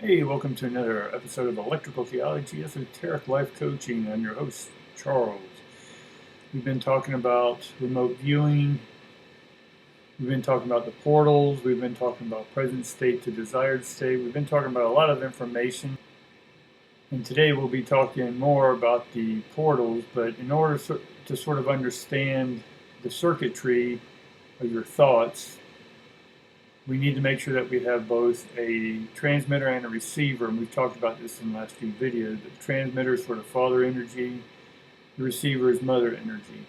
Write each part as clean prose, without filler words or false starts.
Hey, welcome to another episode of Electrical Theology, Esoteric Life Coaching. I'm your host, Charles. We've been talking about remote viewing. We've been talking about the portals. We've been talking about present state to desired state. We've been talking about a lot of information. And today we'll be talking more about the portals. But in order to sort of understand the circuitry of your thoughts, we need to make sure that we have both a transmitter and a receiver, and we've talked about this in the last few videos. The transmitter is sort of father energy, the receiver is mother energy.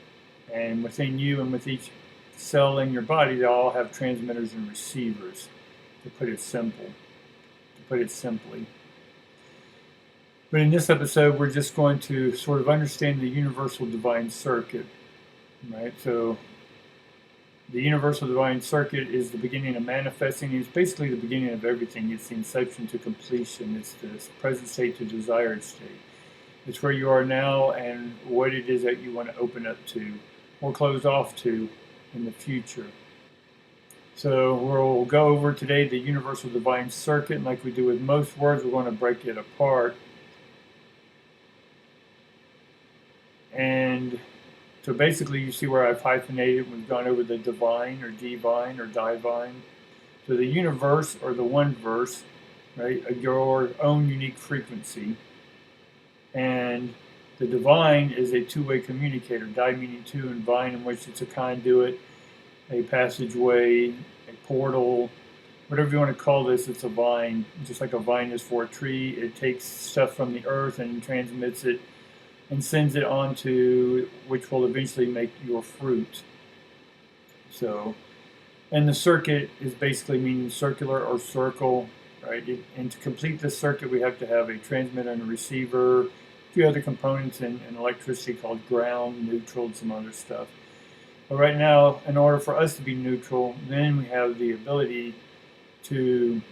And within you and with each cell in your body, they all have transmitters and receivers, to put it simply. But in this episode, we're just going to sort of understand the universal divine circuit, right? So the universal divine circuit is the beginning of manifesting. It's basically the beginning of everything. It's the inception to completion. It's the present state to desired state. It's where you are now and what it is that you want to open up to or close off to in the future. So we'll go over today the universal divine circuit, and like we do with most words, we're going to break it apart. And so basically, you see where I've hyphenated. We've gone over the divine or divine or divine. So the universe or the one verse, right, your own unique frequency. And the divine is a two-way communicator, di meaning two, and vine, in which it's a conduit, a passageway, a portal, whatever you want to call this, it's a vine. Just like a vine is for a tree, it takes stuff from the earth and transmits it and sends it on to which will eventually make your fruit. So, and the circuit is basically meaning circular or circle, right? And to complete this circuit, we have to have a transmitter and a receiver, a few other components in electricity called ground, neutral, and some other stuff. But right now, in order for us to be neutral, then we have the ability to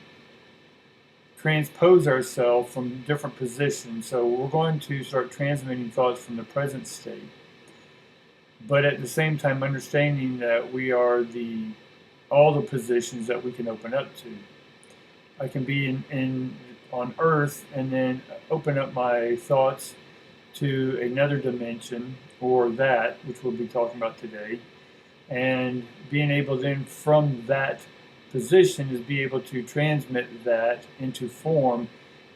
transpose ourselves from different positions. So we're going to start transmitting thoughts from the present state, but at the same time understanding that we are all the positions that we can open up to. I can be on Earth and then open up my thoughts to another dimension, or that, which we'll be talking about today, and being able then from that position is be able to transmit that into form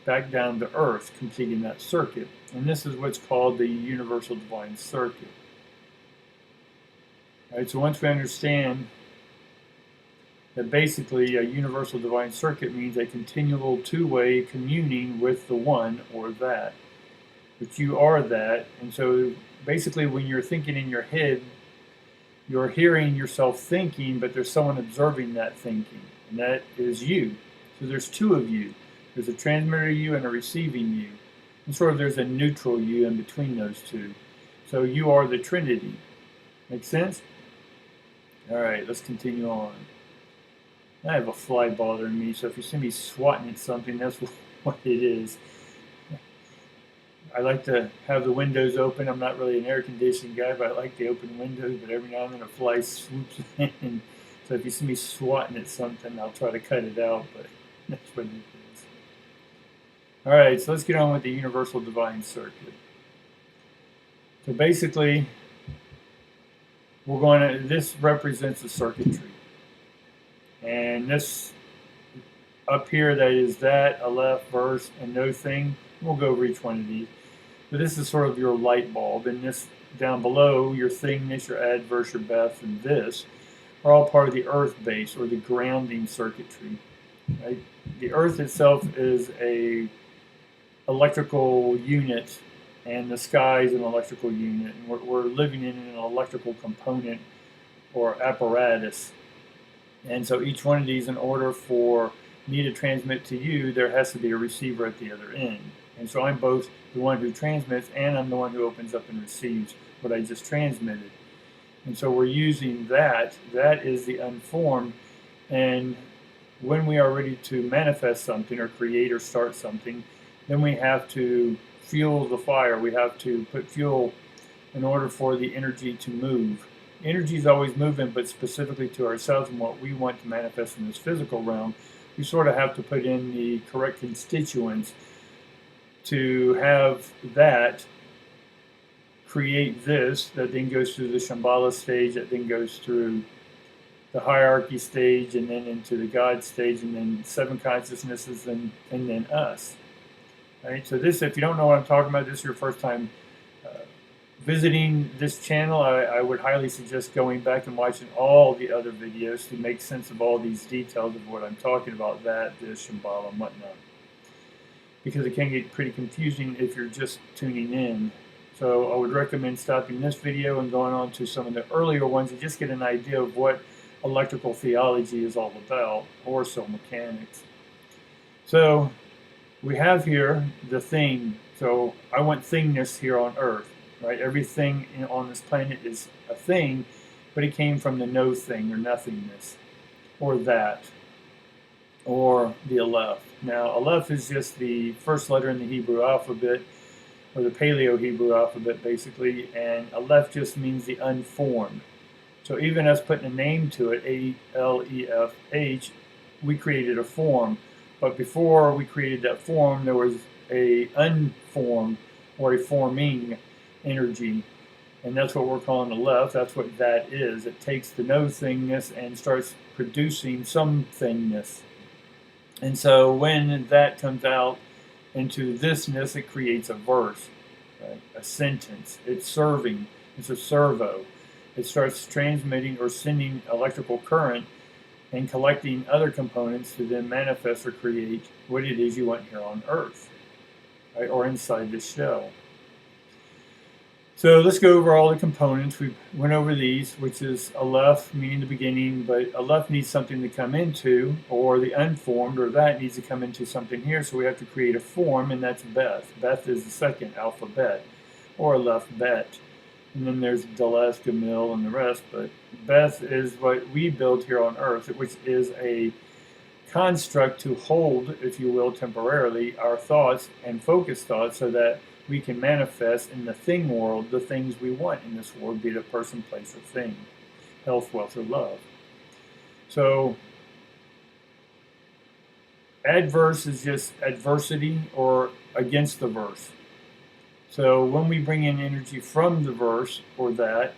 back down to earth, completing that circuit. And this is what's called the universal divine circuit. All right, so once we understand that basically a universal divine circuit means a continual two-way communing with the one or that, but you are that. And so basically when you're thinking in your head, you're hearing yourself thinking, but there's someone observing that thinking, and that is you. So there's two of you. There's a transmitter you and a receiving you. And sort of there's a neutral you in between those two. So you are the Trinity. Make sense? All right, let's continue on. I have a fly bothering me, so if you see me swatting at something, that's what it is. I like to have the windows open. I'm not really an air conditioning guy, but I like the open windows. But every now and then a fly swoops in. So if you see me swatting at something, I'll try to cut it out, but that's what it is. All right, so let's get on with the universal divine circuit. So basically, this represents the circuitry. And this up here, that is that, a left, verse, and no thing. We'll go over each one of these. But this is sort of your light bulb, and this down below, your thingness, your adverse, your Beth, and this are all part of the earth base or the grounding circuitry. Right? The earth itself is a electrical unit, and the sky is an electrical unit, and we're living in an electrical component or apparatus. And so each one of these, in order for me to transmit to you, there has to be a receiver at the other end. And so I'm both the one who transmits and I'm the one who opens up and receives what I just transmitted. And so we're using that. That is the unformed. And when we are ready to manifest something or create or start something, then we have to fuel the fire. We have to put fuel in order for the energy to move. Energy is always moving, but specifically to ourselves and what we want to manifest in this physical realm, you sort of have to put in the correct constituents to have that create this, that then goes through the Shambhala stage, that then goes through the hierarchy stage, and then into the God stage, and then seven consciousnesses, and then us. Right? So this, if you don't know what I'm talking about, this is your first time visiting this channel, I would highly suggest going back and watching all the other videos to make sense of all these details of what I'm talking about, that, this, Shambhala, and whatnot. Because it can get pretty confusing if you're just tuning in. So I would recommend stopping this video and going on to some of the earlier ones and just get an idea of what electrical theology is all about, or cell mechanics. So we have here the thing. So I want thingness here on Earth, right? Everything on this planet is a thing, but it came from the no thing, or nothingness, or that, or the Aleph. Now, Aleph is just the first letter in the Hebrew alphabet, or the Paleo-Hebrew alphabet, basically, and Aleph just means the unformed. So even us putting a name to it, A-L-E-F-H, we created a form. But before we created that form, there was a unformed, or a forming energy. And that's what we're calling Aleph. That's what that is. It takes the no thingness and starts producing some thingness. And so when that comes out into thisness, it creates a verse, right? A sentence. It's serving. It's a servo. It starts transmitting or sending electrical current and collecting other components to then manifest or create what it is you want here on Earth, right? Or inside the shell. So let's go over all the components. We went over these, which is Aleph, meaning the beginning, but Aleph needs something to come into, or the unformed, or that needs to come into something here, so we have to create a form, and that's Beth. Beth is the second alphabet, or Aleph Bet. And then there's Dalet, Gamil, and the rest, but Beth is what we build here on Earth, which is a construct to hold, if you will, temporarily, our thoughts and focus thoughts so that we can manifest in the thing world the things we want in this world, be it a person, place, or thing, health, wealth, or love. So adverse is just adversity or against the verse. So when we bring in energy from the verse or that,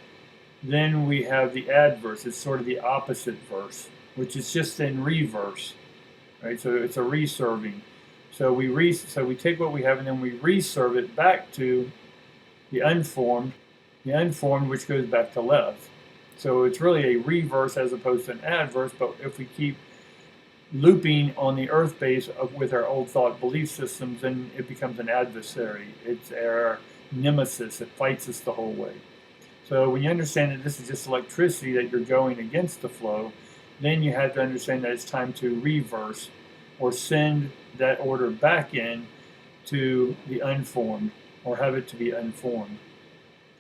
then we have the adverse. It's sort of the opposite verse, which is just in reverse, right? So it's a reserving. So we take what we have and then we reserve it back to the unformed which goes back to left. So it's really a reverse as opposed to an adverse, but if we keep looping on the earth base with our old thought belief systems, then it becomes an adversary. It's our nemesis. It fights us the whole way. So when you understand that this is just electricity, that you're going against the flow, then you have to understand that it's time to reverse or send that order back in to the unformed, or have it to be unformed.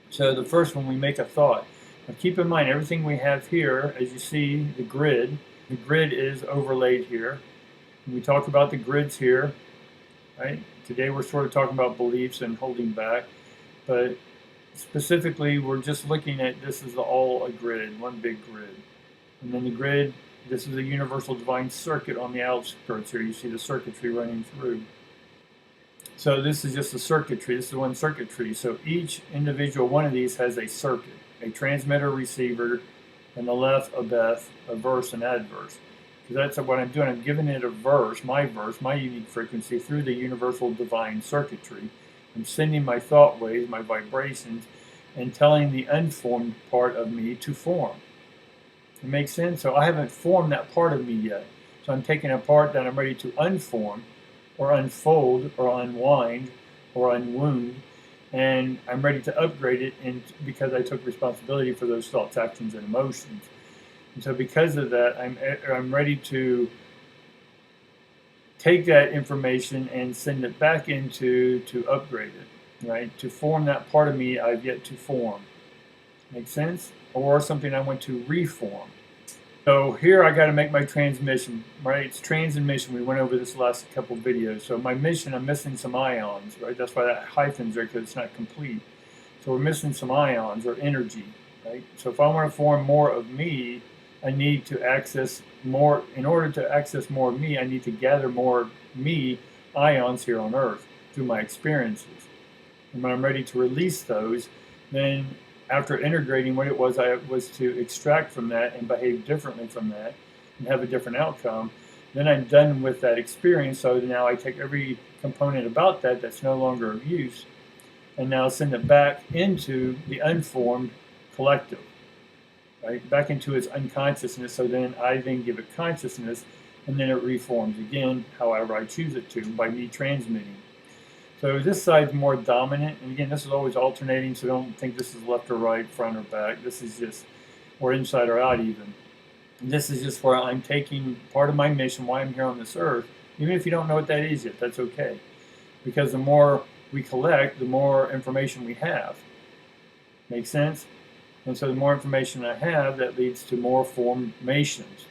So the first one, we make a thought. Now keep in mind, everything we have here, as you see, the grid is overlaid here. And we talk about the grids here, right? Today we're sort of talking about beliefs and holding back, but specifically we're just looking at this is all a grid, one big grid. And then the grid, this is a universal divine circuit on the outskirts here. You see the circuitry running through. So this is just a circuitry. This is one circuitry. So each individual one of these has a circuit, a transmitter, receiver, and the left, a Beth, a verse, and adverse. Because that's what I'm doing. I'm giving it a verse, my unique frequency through the universal divine circuitry. I'm sending my thought waves, my vibrations, and telling the unformed part of me to form. It makes sense? So I haven't formed that part of me yet. So I'm taking a part that I'm ready to unform, or unfold, or unwind, or unwound, and I'm ready to upgrade it because I took responsibility for those thoughts, actions, and emotions. And so because of that, I'm ready to take that information and send it back into, to upgrade it, right? To form that part of me I've yet to form. Make sense? Or something I want to reform. So here I got to make my transmission, right? It's transmission. We went over this last couple of videos. So my mission, I'm missing some ions, right? That's why that hyphen's there, because it's not complete. So we're missing some ions or energy, right? So if I want to form more of me, I need to access more. In order to access more of me, I need to gather more me ions here on Earth through my experiences. And when I'm ready to release those, then after integrating what it was I was to extract from that and behave differently from that and have a different outcome, then I'm done with that experience. So now I take every component about that that's no longer of use and now send it back into the unformed collective, right? Back into its unconsciousness. So then I then give it consciousness, and then it reforms again, however I choose it to, by me transmitting. So this side's more dominant, and again, this is always alternating, so don't think this is left or right, front or back. This is just, or inside or out even. And this is just where I'm taking part of my mission, why I'm here on this earth. Even if you don't know what that is yet, that's okay. Because the more we collect, the more information we have. Make sense? And so the more information I have, that leads to more formations.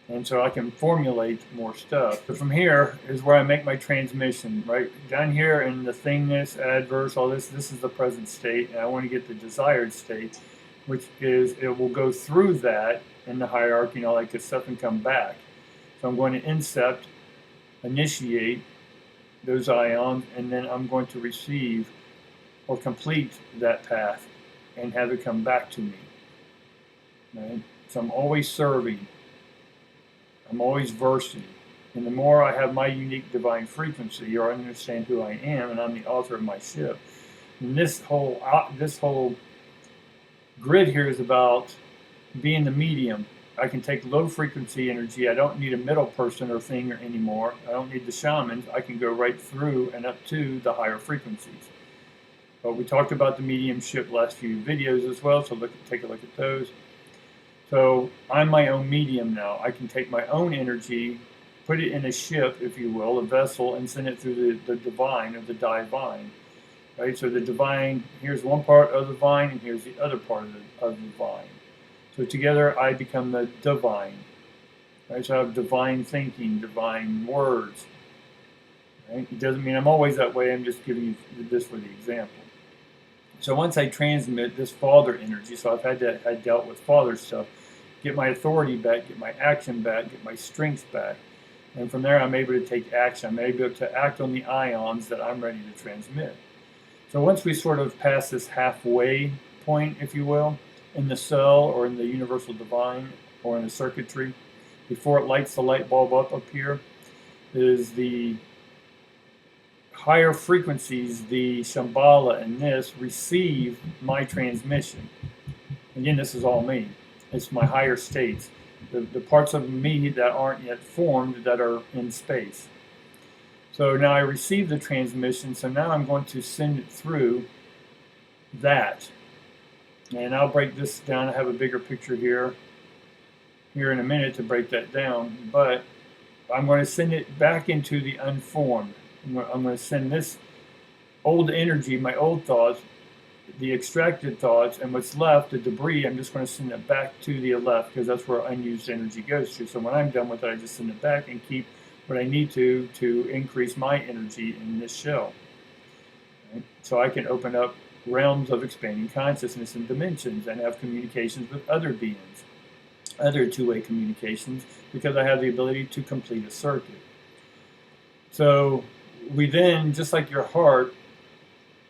And so I can formulate more stuff. So from here is where I make my transmission, right? Down here in the thingness, adverse, all this is the present state. And I want to get the desired state, which is it will go through that in the hierarchy and all that good stuff and come back. So I'm going to incept, initiate those ions, and then I'm going to receive or complete that path and have it come back to me. Right? So I'm always serving. I'm always versing. And the more I have my unique divine frequency, or I understand who I am, and I'm the author of my ship. And this whole grid here is about being the medium. I can take low frequency energy. I don't need a middle person or thing anymore. I don't need the shamans. I can go right through and up to the higher frequencies. But we talked about the mediumship last few videos as well, so take a look at those. So I'm my own medium now. I can take my own energy, put it in a ship, if you will, a vessel, and send it through the divine or the divine. Right? So the divine, here's one part of the vine, and here's the other part of the vine. So together I become the divine. Right? So I have divine thinking, divine words. Right? It doesn't mean I'm always that way. I'm just giving you this for the example. So once I transmit this father energy, so I've dealt with father stuff, get my authority back, get my action back, get my strength back. And from there, I'm able to take action. I'm able to act on the ions that I'm ready to transmit. So once we sort of pass this halfway point, if you will, in the cell or in the universal divine or in the circuitry, before it lights the light bulb up here, is the higher frequencies, the Shambhala and this, receive my transmission. Again, this is all me. It's my higher states. The parts of me that aren't yet formed that are in space. So now I receive the transmission, so now I'm going to send it through that. And I'll break this down. I have a bigger picture here in a minute to break that down. But I'm going to send it back into the unformed. I'm going to send this old energy, my old thoughts, the extracted thoughts, and what's left, the debris, I'm just going to send it back to the left because that's where unused energy goes to. So when I'm done with it, I just send it back and keep what I need to increase my energy in this shell. Right? So I can open up realms of expanding consciousness and dimensions and have communications with other beings, other two-way communications, because I have the ability to complete a circuit. So we then, just like your heart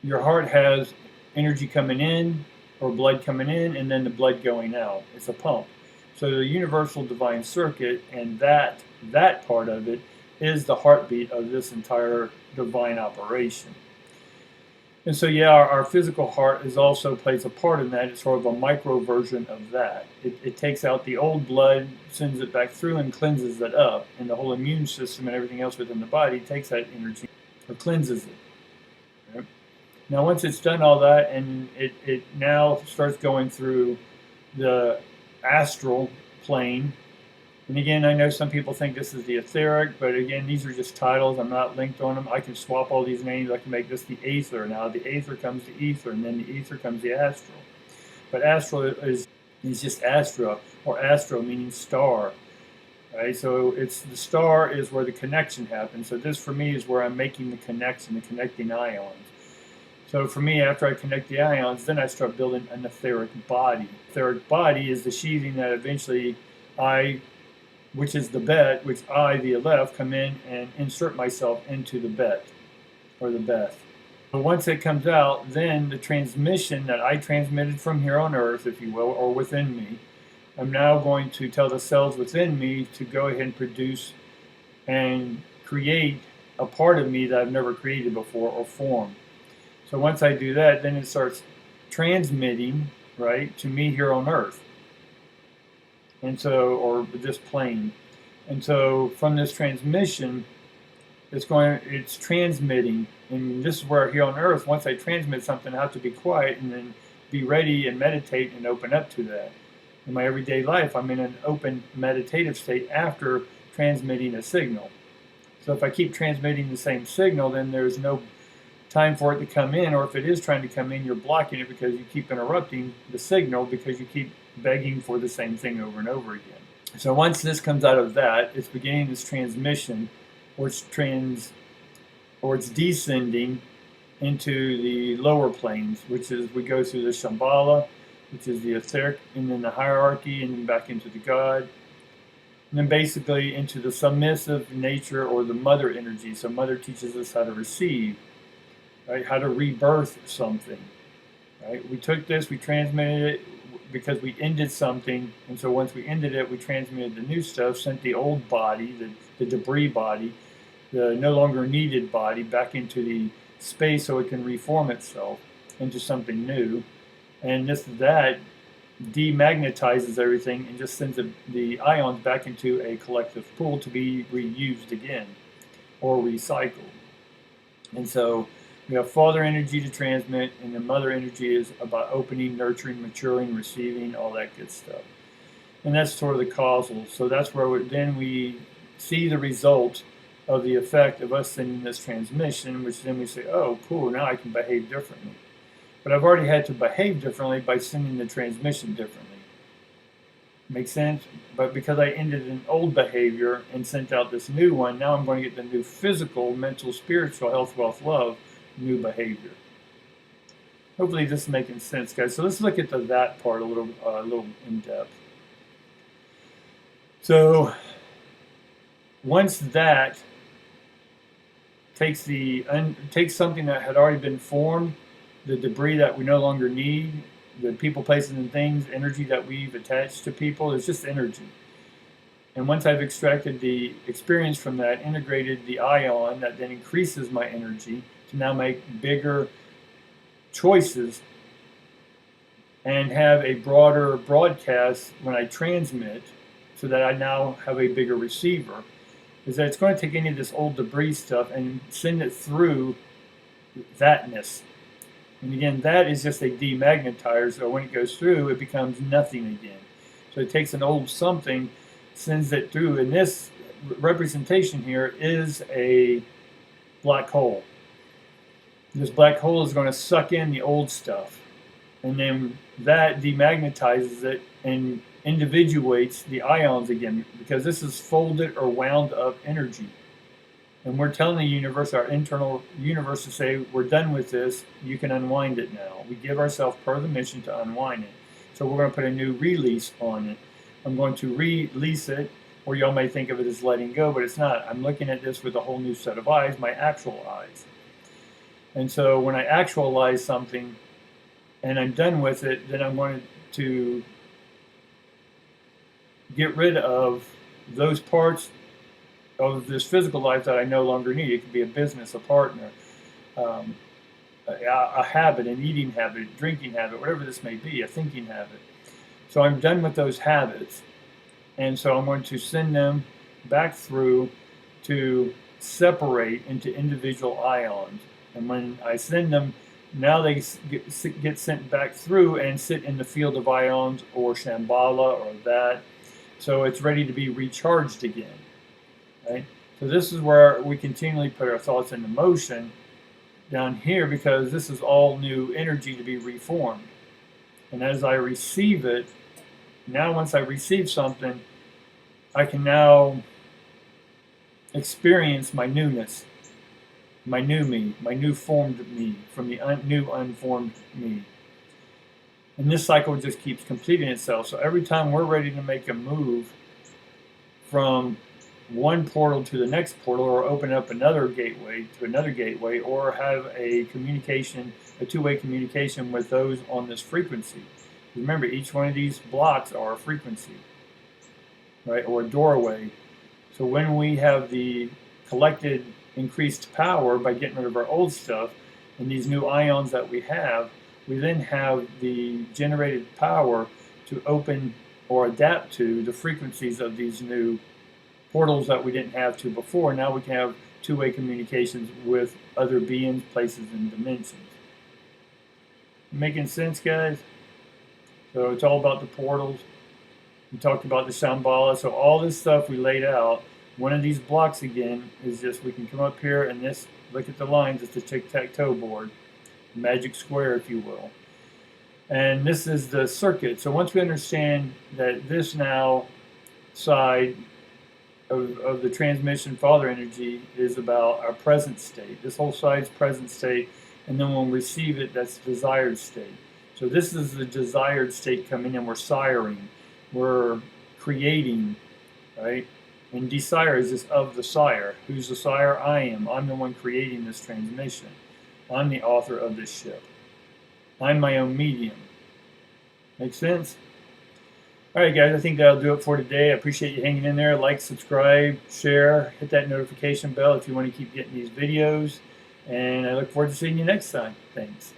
has energy coming in or blood coming in and then the blood going out. It's a pump. So the universal divine circuit and that part of it is the heartbeat of this entire divine operation. And so yeah, our physical heart also plays a part in that. It's sort of a micro version of that. It takes out the old blood, sends it back through and cleanses it up. And the whole immune system and everything else within the body takes that energy or cleanses it. Right? Now once it's done all that and it now starts going through the astral plane. And again, I know some people think this is the etheric, but again, these are just titles. I'm not linked on them. I can swap all these names. I can make this the aether. Now the aether comes the ether, and then the ether comes the astral. But astral is just astra, or astro meaning star. Right? So it's the star is where the connection happens. So this for me is where I'm making the connection, the connecting ions. So for me, after I connect the ions, then I start building an etheric body. Etheric body is the sheathing that eventually I, which is the bet, which I, the Aleph, come in and insert myself into the bet, or the Beth. But once it comes out, then the transmission that I transmitted from here on earth, if you will, or within me, I'm now going to tell the cells within me to go ahead and produce and create a part of me that I've never created before, or form. So once I do that, then it starts transmitting, right, to me here on earth. And so, or this plane. And so from this transmission, it's transmitting. And this is where here on earth, once I transmit something, I have to be quiet and then be ready and meditate and open up to that. In my everyday life, I'm in an open meditative state after transmitting a signal. So if I keep transmitting the same signal, then there's no time for it to come in, or if it is trying to come in, you're blocking it because you keep interrupting the signal because you keep begging for the same thing over and over again. So once this comes out of that, it's beginning this transmission, or it's descending into the lower planes, which is we go through the Shambhala, which is the etheric, and then the hierarchy, and then back into the God, and then basically into the submissive nature or the mother energy. So mother teaches us how to receive, right? How to rebirth something, right? We took this, we transmitted it because we ended something, and so once we ended it, we transmitted the new stuff, sent the old body, the debris body, the no longer needed body back into the space so it can reform itself into something new. And that demagnetizes everything and just sends the ions back into a collective pool to be reused again or recycled. And so we have father energy to transmit, and the mother energy is about opening, nurturing, maturing, receiving, all that good stuff. And that's sort of the causal. So that's where then we see the result of the effect of us sending this transmission, which then we say, oh, cool, now I can behave differently. But I've already had to behave differently by sending the transmission differently. Make sense? But because I ended an old behavior and sent out this new one, now I'm going to get the new physical, mental, spiritual, health, wealth, love, new behavior. Hopefully this is making sense, guys. So let's look at that part a little in depth. So once that takes something that had already been formed, the debris that we no longer need, the people, places, and things, energy that we've attached to people, it's just energy. And once I've extracted the experience from that, integrated the ion that then increases my energy to now make bigger choices and have a broader broadcast when I transmit, so that I now have a bigger receiver, is that it's going to take any of this old debris stuff and send it through thatness. And again, that is just a demagnetizer, so when it goes through, it becomes nothing again. So it takes an old something, sends it through, and this representation here is a black hole. This black hole is going to suck in the old stuff, and then that demagnetizes it and individuates the ions again, because this is folded or wound up energy. And we're telling the universe, our internal universe, to say, we're done with this, you can unwind it now. We give ourselves permission to unwind it. So we're going to put a new release on it. I'm going to release it, or y'all may think of it as letting go, but it's not. I'm looking at this with a whole new set of eyes, my actual eyes. And so when I actualize something and I'm done with it, then I'm going to get rid of those parts of this physical life that I no longer need. It could be a business, a partner, a habit, an eating habit, a drinking habit, whatever this may be, a thinking habit. So I'm done with those habits. And so I'm going to send them back through to separate into individual ions. And when I send them, now they get sent back through and sit in the field of ions or Shambhala or that. So it's ready to be recharged again. Right? So this is where we continually put our thoughts into motion down here, because this is all new energy to be reformed. And as I receive it, now once I receive something, I can now experience my newness. my new me, my new formed me, from the new unformed me. And this cycle just keeps completing itself. So every time we're ready to make a move from one portal to the next portal, or open up another gateway to another gateway, or have a communication, a two-way communication with those on this frequency. Remember, each one of these blocks are a frequency, right, or a doorway. So when we have the collected increased power by getting rid of our old stuff and these new ions that we then have the generated power to open or adapt to the frequencies of these new portals that we didn't have to before. Now we can have two-way communications with other beings, places, and dimensions. Making sense, guys? So it's all about the portals. We talked about the Shambhala. So all this stuff we laid out. One of these blocks again is just, we can come up here and this, look at the lines, it's the tic-tac-toe board. Magic square, if you will. And this is the circuit. So once we understand that this now side of the transmission father energy is about our present state. This whole side's present state, and then when we receive it, that's desired state. So this is the desired state coming in. We're siring, we're creating, right? And desire is just of the sire. Who's the sire? I am. I'm the one creating this transmission. I'm the author of this ship. I'm my own medium. Make sense? All right, guys, I think that'll do it for today. I appreciate you hanging in there. Like, subscribe, share, hit that notification bell if you want to keep getting these videos. And I look forward to seeing you next time. Thanks.